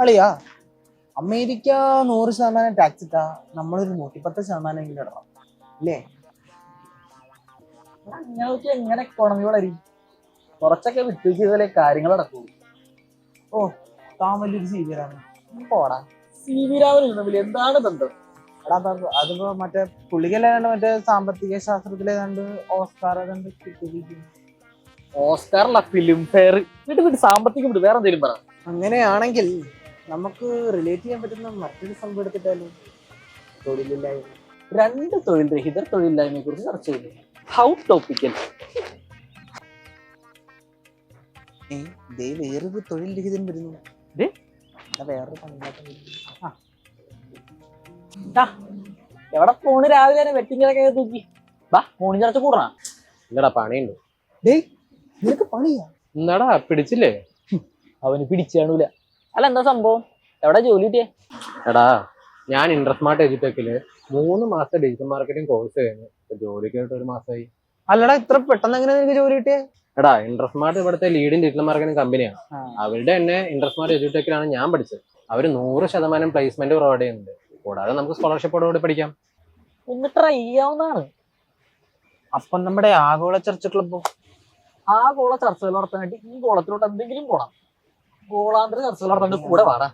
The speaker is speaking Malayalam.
അളിയാ, അമേരിക്ക 100% ടാക്സ് ഇട്ടാ നമ്മളൊരു 110% എങ്കിലും ഇടണം അല്ലേ? ഞങ്ങൾക്ക് എങ്ങനെ എക്കോണമി വളരും? കുറച്ചൊക്കെ വിട്ടുവീഴ്ച കാര്യങ്ങൾ നടക്കുള്ളൂ. ഓ, താൻ വലിയൊരു സീരിയലാണ്. പോടാ, സി വി രാമൻ തമ്മിൽ എന്താണ് ബന്ധം? എടാ അതിപ്പോ മറ്റേ പുള്ളിക്കല്ലാണ്ട് മറ്റേ സാമ്പത്തിക ശാസ്ത്രത്തിലേതാണ്ട് ഓസ്കാർ ഏതാണ്ട് കിട്ടിയിരിക്കുന്നു. ഓസ്കാറല്ല, ഫിലിം ഫെയർ. വീട്ട് സാമ്പത്തികം വിട്ട് വേറെ എന്തെങ്കിലും പറ. അങ്ങനെയാണെങ്കിൽ നമുക്ക് റിലേറ്റ് ചെയ്യാൻ പറ്റുന്ന മറ്റൊരു സംഭവം എടുത്തിട്ടാലും തൊഴിലില്ലായ്മ. രണ്ട് തൊഴിൽ രഹിതർ തൊഴിലില്ലായ്മയെ കുറിച്ച് ചർച്ച ചെയ്യുന്നു. How topical. ദേ വേറൊരു തൊഴിൽ രഹിതൻ വരുന്നു. ദേ? വേറൊരു പണിയില്ലാത്ത എവിടെ പോണ്? രാവിലെ തന്നെ വെറ്റിങ്ങൊക്കെ തൂക്കി വാ, മോണി ചർച്ച കൂടണ. എന്താടാ പണിയുണ്ട്? ഡേയ്, നിനക്ക് പണിയാ? എന്താടാ പിടിച്ചില്ലേ? അവന് പിടിച്ചു കാണൂല. അല്ല, എന്താ സംഭവം? എവിടെ ജോലി കിട്ടിയേ? എടാ, ഞാൻ ഇൻട്രസ്മാർട്ട് എഡ്യൂടെക്കില് 3 മാസത്തെ ഡിജിറ്റൽ മാർക്കറ്റിംഗ് കോഴ്സ് കഴിഞ്ഞു. ജോലിക്ക് ആയിട്ട് 1 മാസമായി. അല്ലടാ, ഇത്ര പെട്ടെന്ന് എങ്ങനെ നിനക്ക് ജോലി കിട്ടിയേ? എടാ, ഇൻട്രസ്മാർട്ട് ഇവിടുത്തെ ലീഡിങ് ഡിജിറ്റൽ മാർക്കറ്റിംഗ് കമ്പനിയാണ്. അവരുടെ തന്നെ ഇൻട്രസ്മാർട്ട് എഡ്യൂടെക്കിലാണ് ഞാൻ പഠിച്ചത്. അവർ 100% പ്ലേസ്മെന്റ് പ്രൊവൈഡ് ചെയ്യുന്നുണ്ട്. കൂടാതെ നമുക്ക് സ്കോളർഷിപ്പോടുകൂടി പഠിക്കാം. ഒന്ന് ട്രൈ ചെയ്യാവുന്നതാണ്. അപ്പം നമ്മുടെ ആഗോള ചർച്ച ക്ലബ്ബോ? ആ ഗോള ചർച്ചകൾ നടത്താനായിട്ട് ഈ ഗോളത്തിലോട്ട് എന്തെങ്കിലും പോണം. ഗോളാന്തര ചർച്ചകൾ നടത്താൻ കൂടെ പാടാ.